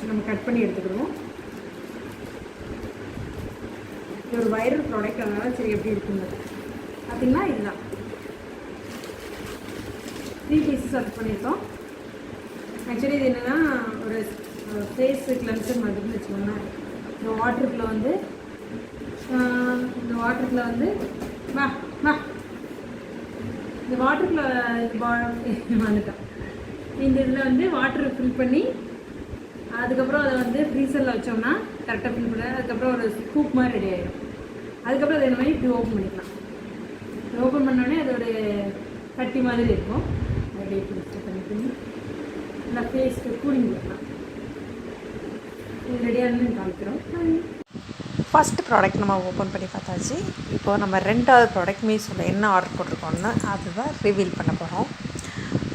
நம்ம கட் பண்ணி எடுத்துக்கிடுவோம். இது ஒரு வைரல் ப்ராடக்ட், அதனால சரி எப்படி இருக்குங்க பார்த்தீங்கன்னா இதுதான் 3 பீஸஸ் கட் பண்ணியிருக்கோம். ஆக்சுவலி இது என்னென்னா ஒரு ஃபேஸ் கிளென்சர் மாதிரின்னு வச்சுக்கோங்களேன். இந்த வாட்டருக்குள்ள வந்து இந்த வாட்டருக்குள்ள வந்துட்டோம். இந்த இதில் வந்து வாட்டர் ஃபில் பண்ணி அதுக்கப்புறம் அதை வந்து ஃப்ரீசரில் வச்சோம்னா கரெக்டாக ஃபில் பண்ண அதுக்கப்புறம் ஒரு ஸ்கூப் மாதிரி ரெடி ஆகிடும். அதுக்கப்புறம் அதை இந்த மாதிரி இப்படி ஓப்பன் பண்ணிக்கலாம். ஓப்பன் பண்ணோடனே அது ஒரு கட்டி மாதிரி இருக்கும். அப்படியே பண்ணி நல்லா ஃபேஸ்க்கு கூலிங் கொடுக்கலாம். இது ரெடியாக காமிக்கிறோம். ஃபஸ்ட்டு ப்ராடக்ட் நம்ம ஓப்பன் பண்ணி பார்த்தாச்சு. இப்போது நம்ம 2வது ப்ராடக்ட் மீஷோவில் என்ன ஆர்டர் போட்டிருக்கோம்னு அதுதான் ரிவீல் பண்ண போகிறோம்.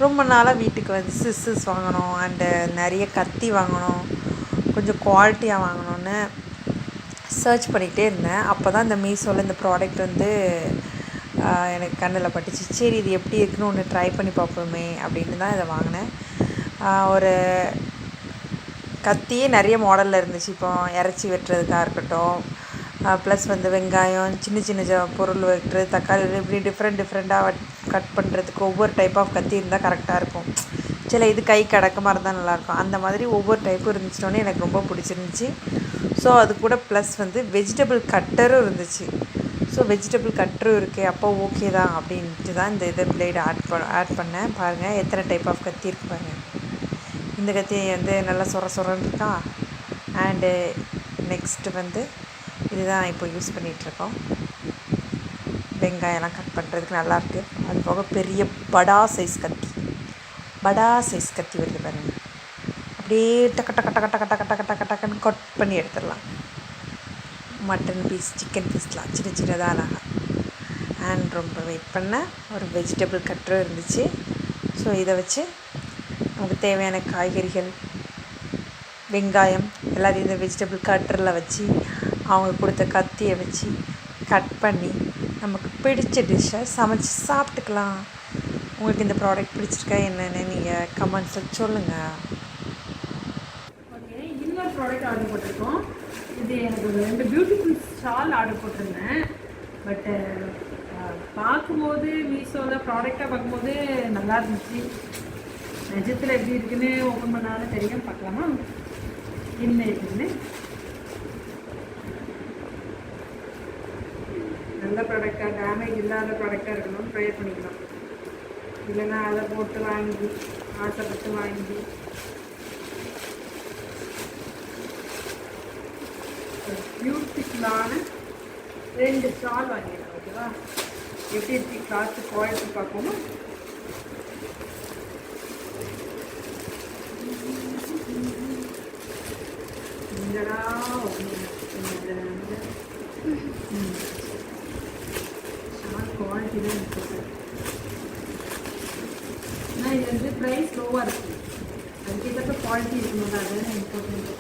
ரொம்ப நாளாக வீட்டுக்கு வந்து சிஸ்ஸஸ் வாங்கணும் அண்டு நிறைய கத்தி வாங்கணும், கொஞ்சம் குவாலிட்டியாக வாங்கணும்னு சர்ச் பண்ணிகிட்டே இருந்தேன். அப்போ தான் இந்த மீஷோவில் இந்த ப்ராடக்ட் வந்து எனக்கு கண்ணில் பட்டுச்சு. சரி இது எப்படி இருக்குன்னு ஒன்று ட்ரை பண்ணி பார்ப்போமே அப்படின்னு தான் இதை வாங்கினேன். ஒரு கத்தியே நிறைய மாடலில் இருந்துச்சு. இப்போ இறைச்சி வெட்டுறதுக்காக இருக்கட்டும், ப்ளஸ் வந்து வெங்காயம், சின்ன சின்ன பொருள் வெட்டுறது, தக்காளி, இப்படி டிஃப்ரெண்ட்டாக கட் பண்ணுறதுக்கு ஒவ்வொரு டைப் ஆஃப் கத்தி இருந்தால் கரெக்டாக இருக்கும். சில இது கை கடக்கமாக இருந்தால் நல்லாயிருக்கும். அந்த மாதிரி ஒவ்வொரு டைப்பும் இருந்துச்சிட்டோன்னே எனக்கு ரொம்ப பிடிச்சிருந்துச்சி. ஸோ அது கூட ப்ளஸ் வந்து வெஜிடபிள் கட்டரும் இருந்துச்சு. ஸோ வெஜிடபிள் கட்டரும் இருக்குது, அப்போ ஓகே தான் அப்படின்ட்டு தான் இந்த இதை பிளேடு ஆட் பண்ணேன். பாருங்கள் எத்தனை டைப் ஆஃப் கத்தி இருக்குது பாருங்கள். இந்த கத்தி வந்து நல்லா சொரன்னு இருக்கா. அண்டு நெக்ஸ்ட்டு வந்து இதுதான் இப்போ யூஸ் பண்ணிகிட்ருக்கோம். வெங்காயம்லாம் கட் பண்ணுறதுக்கு நல்லாயிருக்கு. அது போக பெரிய படா சைஸ் கத்தி வருது பாருங்கள். அப்படியே டக்குன்னு கட் பண்ணி எடுத்துடலாம். மட்டன் பீஸ், சிக்கன் பீஸ்லாம் சின்னதாக அழகாக. அண்ட் ரொம்ப வெயிட் பண்ண ஒரு வெஜிடபிள் கட்டரும் இருந்துச்சு. ஸோ இதை வச்சு நமக்கு தேவையான காய்கறிகள், வெங்காயம் எல்லாத்தையும் இந்த வெஜிடபிள் கட்டரில் வச்சு அவங்க கொடுத்த கத்தியை வச்சு கட் பண்ணி நமக்கு பிடிச்ச டிஷ்ஷை சமைச்சி சாப்பிட்டுக்கலாம். உங்களுக்கு இந்த ப்ராடக்ட் பிடிச்சிருக்கா என்னென்னு நீங்கள் கமெண்ட்ஸில் சொல்லுங்கள். ஓகே, இன்னொரு ப்ராடக்ட் ஆர்டர் போட்டிருக்கோம். இது எனக்கு ஒரு 2 பியூட்டிஃபுல் ஷால் ஆர்டர் போட்டிருந்தேன். பட்டு பார்க்கும்போது மீஷோவில் ப்ராடக்டாக பார்க்கும்போது நல்லா இருந்துச்சு. நிஜத்தில் எப்படி இருக்குன்னு ஓப்பன் பண்ணாலும் தெரியும். பார்க்கலாமா என்ன இருக்குதுன்னு. நல்ல ப்ராடக்டாக, டேமேஜ் இல்லாத ப்ராடக்டாக இருக்கணும்னு ட்ரை பண்ணிக்கலாம். இல்லைன்னா அதை போட்டு வாங்கி ஆசைப்பட்டு வாங்கி பியூட்டிஃபுல்லான 2 ஷால் வாங்கிடலாம். ஓகேவா, எப்படி இருக்கு கிளாத்து குவாலிட்டி பார்ப்போமா. ஷால் குவாலிட்டி தான் இருக்குது. ஆனால் இது வந்து ப்ரைஸ் லோவாக இருக்குது. அதுக்கேற்ற குவாலிட்டி இருக்கணும். அதுதான் இம்பார்ட்டன்ட்.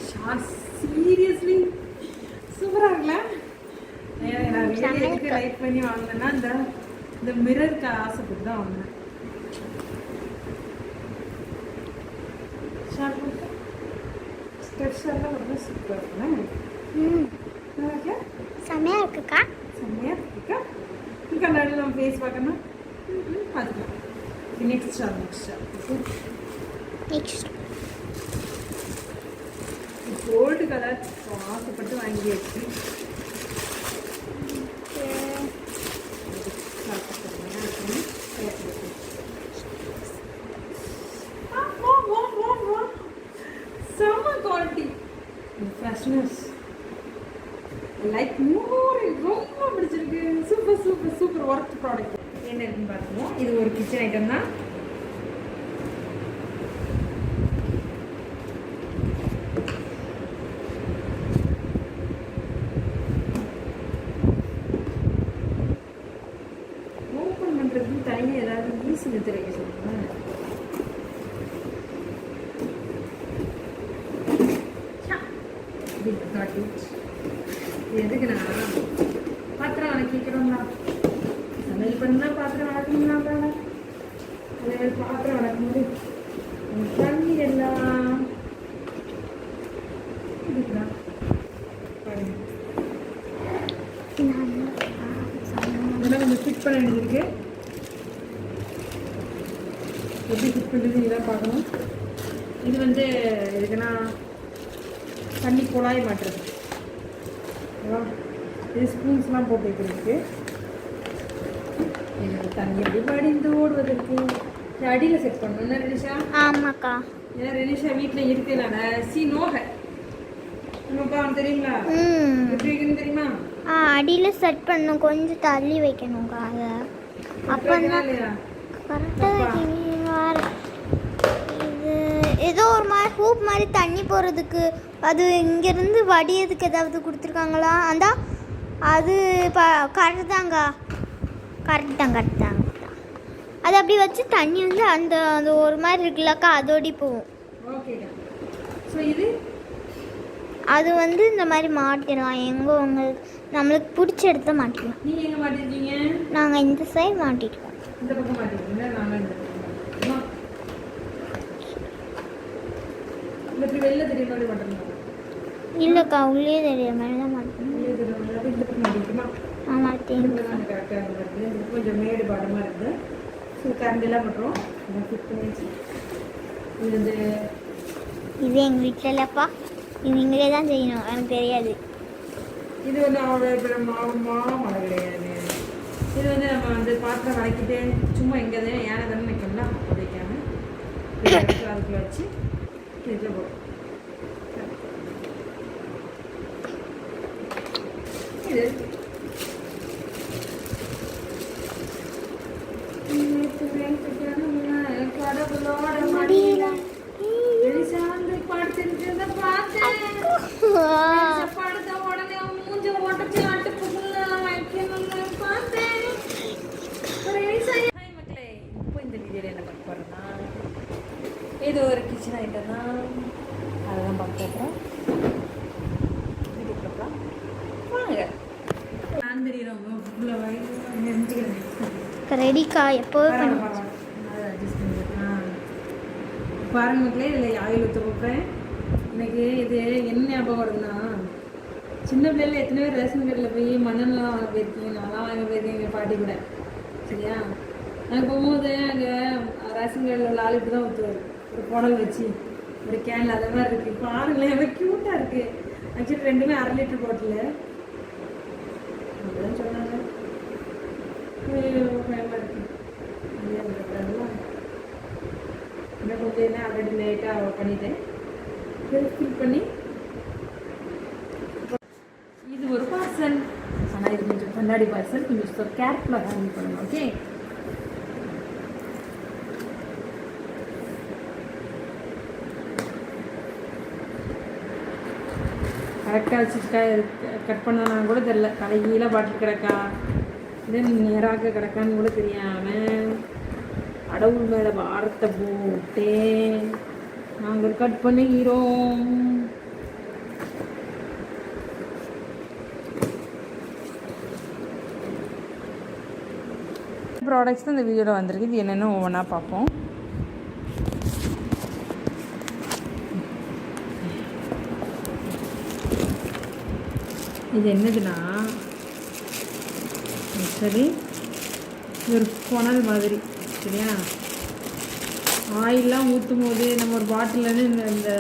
ஷால் சீரியஸ்லி சூப்பராக இருக்குல்ல. நான் எதுக்கு லைக் பண்ணி வாங்கினேன்னா இந்த மிரருக்கு ஆசைப்பட்டு தான் வாங்கினேன். ஷால் ஸ்ட்ரெச்ஷாலாம் ரொம்ப சூப்பராக இருக்குண்ணே. செம்மையாக இருக்குக்கா. கண்ணாடி நம்ம ஃபேஸ் பார்க்கணும். பார்த்துக்கலாம். நெக்ஸ்ட் ஷால் கோல்டு கலர் ஆசைப்பட்டு வாங்கியாச்சு. செம்ம குவாலிட்டி, ஃப்ரெஷ்னஸ், லைக் மோர், ரொம்ப பிடிச்சிருக்கு. Super worth product. என்ன இருக்குன்னு பார்த்துக்கோம். இது ஒரு கிச்சன் ஐட்டம் தான். ஓப்பன் பண்ணுறதுக்கு தனியாக ஏதாவது ஈஸி திரைக்க சொல்லுங்கள். எதுக்குண்ணா பாத்திரம் வளர்க்கிக்கிறோம்னா, சமையல் பண்ணால் பாத்திரம் வளர்க்கணும்னா தானே. அதே மாதிரி பாத்திரம் வளர்க்கும் போது தண்ணி எல்லாம் இருக்குதா பாருங்க. இதெல்லாம் கொஞ்சம் ஃபிட் பண்ண வேண்டியது இருக்கு. எப்படி ஃபிட் பண்ணுறது இதெல்லாம் பார்க்கணும். இது வந்து எதுக்குன்னா தண்ணி குழாய் மாட்டுறது. இது ஸ்பூன்ஸ்லாம் போட்டு வைக்கிறதுக்கு. என்னோட தண்ணி எப்படி படிந்து ஓடுவதற்கு அடியில் செட் பண்ணணும். என்ன ரெனிஷா? ஆமாக்கா. ஏன்னா ரெனிஷா வீட்டில் இருக்கலான சி நோக உனக்கு தெரியுங்களா எப்படி இருக்குன்னு தெரியுமா? அடியில் செட் பண்ணணும், கொஞ்சம் தள்ளி வைக்கணும்க்கா. அதை அப்போ இல்லையா கரெக்டாக இது ஏதோ ஒரு மாதிரி ஹூப் மாதிரி தண்ணி போகிறதுக்கு அது இங்கேருந்து வடியதுக்கு ஏதாவது கொடுத்துருக்காங்களா? அது கரெக்ட் தாங்க. அது அப்படி வச்சு தண்ணி வந்து அந்த அந்த ஒரு மாதிரி இருக்குல்லக்கா, அதோடி போகும். ஓகேடா. ஸோ இது அது வந்து இந்த மாதிரி மாட்டிடலாம். எங்கே உங்களுக்கு நம்மளுக்கு பிடிச்ச இடத்த மாட்டிக்கலாம். நீங்கள் எங்கே மாட்டிருக்கீங்க? நாங்கள் இந்த சைடு மாட்டிருக்கோம். இந்த பக்கம் மாட்டிருக்கீங்களா? நாங்கள் இந்த பக்கம். இப்படி வெளில தெரிய மாதிரி மாட்டோம். இல்லைக்கா, உள்ளே தெரிய மாதிரி தான் மாட்டோம். வெளியே தெரிய மாதிரி இந்த பக்கம் மாட்டிருக்குமா? ஆமாம், தேங்க்யூ. கரெக்டாக இருக்குது. கொஞ்சம் மேடு பாடமாக இருக்குது. ஸோ கரண்டெல்லாம் பண்ணுறோம். ஃபிட் பண்ணிடுச்சு. இது வந்து இது எங்கள் வீட்டில் இல்லைப்பா, இது நீங்களே தான் செய்யணும், எனக்கு தெரியாது. இது வந்து அவளோட மாமழை கிடையாது. இது வந்து நம்ம வந்து பாத்திரம் வளைக்கிட்டு சும்மா எங்கே தான் ஏனை தானே வைக்கணும்னா வைக்காமல் அதுக்குள்ள வச்சு ஃப்ரிட்ஜில் போடும். இது இது ஒரு கிச்சன் ஐட்டம் தான், அதெல்லாம் பார்க்குறோம். வாங்க நான் தெரியும் ரெடிக்கா எப்போ பாருங்க மக்களே. இதில் ஆயில் ஊற்ற போகிறேன். எனக்கு இது என்ன ஞாபகம் வருதுன்னா, சின்ன பிள்ளைல எத்தனை பேர் ரேஷன் கடையில் போய் மண்ணெண்ணெலாம் வாங்க போயிருக்கீங்க. நான்லாம் வாங்க போயிருக்கேன் எங்கள் பாட்டி கூட. சரியா? நாங்கள் போகும்போது அங்கே ரேஷன் கடையில் உள்ள ஆள் இப்படி தான் ஊற்றுவார். ஒரு குடல் வச்சு ஒரு கேனில் அந்த மாதிரி இருக்குது. பாருங்களேன் எவ்வளோ க்யூட்டாக இருக்குது. ஆக்சுவலி ரெண்டுமே 1/2 லிட்டர் பாட்டில். அப்படிதான் சொன்னாங்க. பயமாக இருக்குது. இன்னும் கொஞ்சம் என்ன ஆல்ரெடி லேட்டாக பண்ணிட்டேன். ஃபில் பண்ணி இது ஒரு பார்சல். ஆனால் இது கொஞ்சம் கண்ணாடி பார்சல், கொஞ்சம் கேர்ஃபுல்லாக ஹேண்டில் பண்ணணும். ஓகே, கரெக்டாக வச்சுட்டா கட் பண்ணனா கூட தெரில. தலைகீழ பாட்டில் கிடக்கா, இதே நேராக கிடக்கான்னு கூட தெரியாமல் கடவுள் மேலே வாரத்தை போட்டேன். நாங்கள் கட் பண்ணுகிறோம். ப்ராடக்ட்ஸ் தான் இந்த வீடியோவில் வந்திருக்கு. இது என்னென்னு ஒவ்வொன்றா பார்ப்போம். இது என்னதுன்னா, சரி இது ஒரு புனல் மாதிரி. சரியா? ஆயிலெலாம் ஊற்றும் போது நம்ம ஒரு பாட்டிலேருந்து இந்த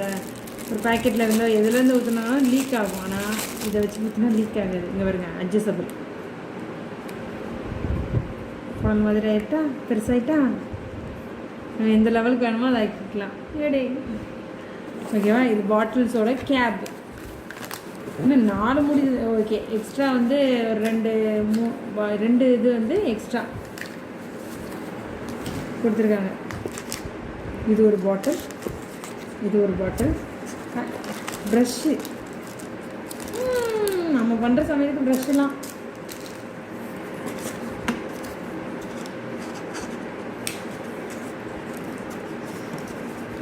ஒரு பேக்கெட்டில் இருந்தால் எதுலேருந்து ஊற்றினாலும் லீக் ஆகும். ஆனால் இதை வச்சு ஊற்றினா லீக் ஆகாது. இங்கே வருங்க, அட்ஜஸ்டபிள் புனல் மாதிரி ஆகிட்டா, பெருசாகிட்டா நம்ம எந்த லெவலுக்கு வேணுமோ அதை ஆக்கிக்கலாம். ஏடே ஓகேவா? இது பாட்டில்ஸோட கேப். இன்னும் 4 முடியுது. ஓகே, எக்ஸ்ட்ரா வந்து ஒரு 2 இது வந்து எக்ஸ்ட்ரா கொடுத்துருக்காங்க. இது ஒரு பாட்டில், இது ஒரு பாட்டில். ப்ரஷ்ஷு, நம்ம பண்ணுற சமயத்துக்கு ப்ரஷ்ஷெலாம்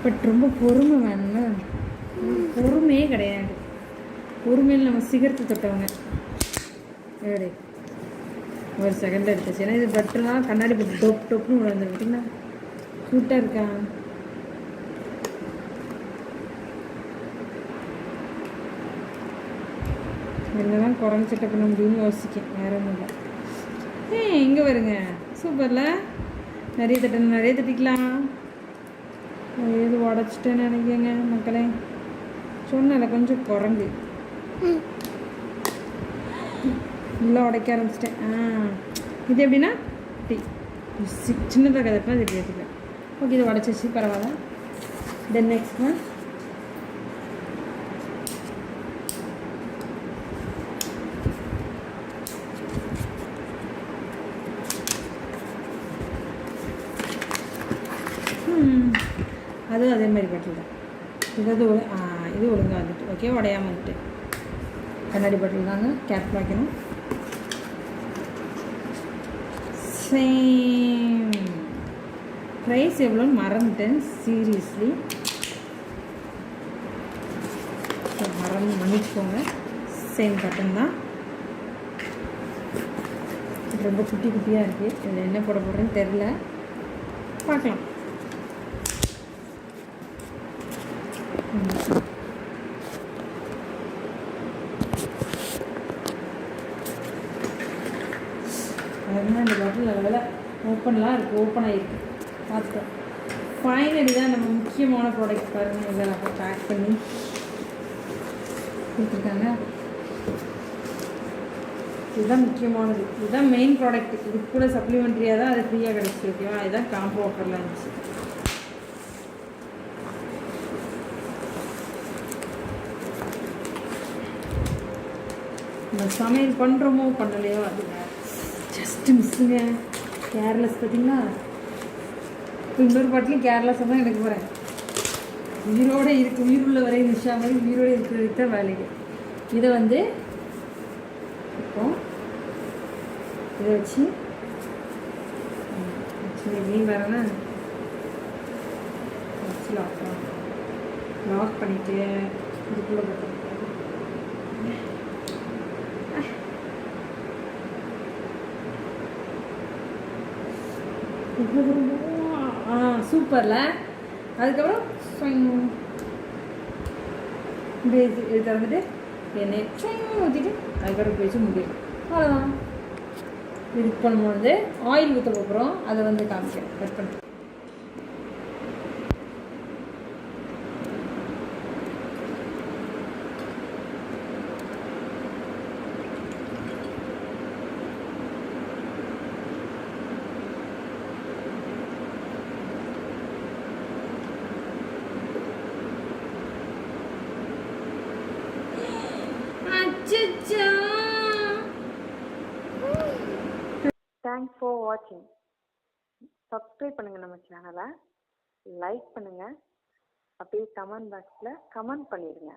பட் ரொம்ப பொறுமை வேணுங்க. பொறுமையே கிடையாது. பொறுமையில் நம்ம சிகரத்தை தொட்டவங்க. ஏடே ஒரு செகண்டில் எடுத்துச்சு. ஏன்னா இது பட்டெலாம் கண்ணாடி பட்டு டொப் டொப்னு விழுந்து பார்த்தீங்கன்னா சூட்டாக இருக்கா. என்னதான் குரங்கு செட்டப் பண்ண முடியும்னு யோசிக்கேன், வேற ஒன்றும் இல்லை. இங்கே வருங்க, சூப்பரில் நிறைய தட்டிக்கலாம். ஏது உடச்சிட்டேன்னு நினைக்கங்க மக்களே. சொன்னல கொஞ்சம் குரங்கு நல்லா உடைக்க ஆரம்பிச்சிட்டேன். இது எப்படின்னா டீ சின்னதாக கதட்டினா இது எப்படி எடுத்துக்கலாம். ஓகே, இது உடச்சிச்சு, பரவாயில்ல. தென் நெக்ஸ்ட் ஒன் அதுவும் அதே மாதிரி பாட்டில் தான். இது ஒழுங்காக வந்துட்டு ஓகே, உடையாமல் வந்துட்டு. கண்ணாடி பாட்டில் தாங்க, கேப் வைக்கணும். சேம் ப்ரைஸ் எவ்வளோன்னு மறந்துட்டேன் சீரியஸ்லி. மன்னிச்சுக்கோங்க. சேம் பட்டன் தான், ரொம்ப குட்டி குட்டியாக இருக்குது. இதில் என்ன போட போடுறேன்னு தெரில, பார்க்கலாம். அதனால் இந்த பாட்டில் நல்ல ஓப்பன்லாம் இருக்குது, ஓப்பன் ஆகிருக்கு, பார்த்துட்டோம். ஃபைனலி தான் நம்ம முக்கியமான ப்ராடக்ட் பாருங்கள். இதை அப்போ பேக் பண்ணி கொடுத்துருக்காங்க. இதுதான் முக்கியமானது, இதுதான் மெயின் ப்ராடக்ட். இது கூட சப்ளிமெண்ட்ரியாக தான் அது ஃப்ரீயாக கிடச்சி. ஓகேவா, இதுதான் காம்போ ஆஃபரில் இருந்துச்சு. நம்ம சமையல் பண்ணுறோமோ பண்ணலையோ அது ஜஸ்ட்டு மிஸ்ஸுங்க. கேர்லெஸ் பார்த்தீங்களா. இப்போ இன்னொரு பாட்டிலையும் கேர்லெஸ்ஸாக தான் எனக்கு போகிறேன். உயிரோடு இருக்குது, உயிருள்ள வரை நிஷா மாதிரி உயிரோடு இருக்கிறதுக்கு தான் வேலைக்கு. இதை வந்து இப்போ இதை வச்சு நீ வேறனா வச்சு லாக் பண்ணிவிட்டு இதுக்குள்ளே போட்டு சூப்பரில். அதுக்கப்புறம் இது திறந்துட்டு எண்ணெய் ஊற்றிட்டு அதுக்கப்புறம் போயிடுச்சு முடியும். அவ்வளோதான். இது பண்ணும்போது ஆயில் ஊற்ற போகிறோம், அதை வந்து காமிக்கிறேன். கட் பண்ணி தேங்க்ஸ் ஃபார் வாட்சிங். சப்ஸ்கிரைப் பண்ணுங்கள் நம்ம சேனலை, லைக் பண்ணுங்கள், அப்படியே கமெண்ட் பாக்ஸில் கமெண்ட் பண்ணிடுங்க.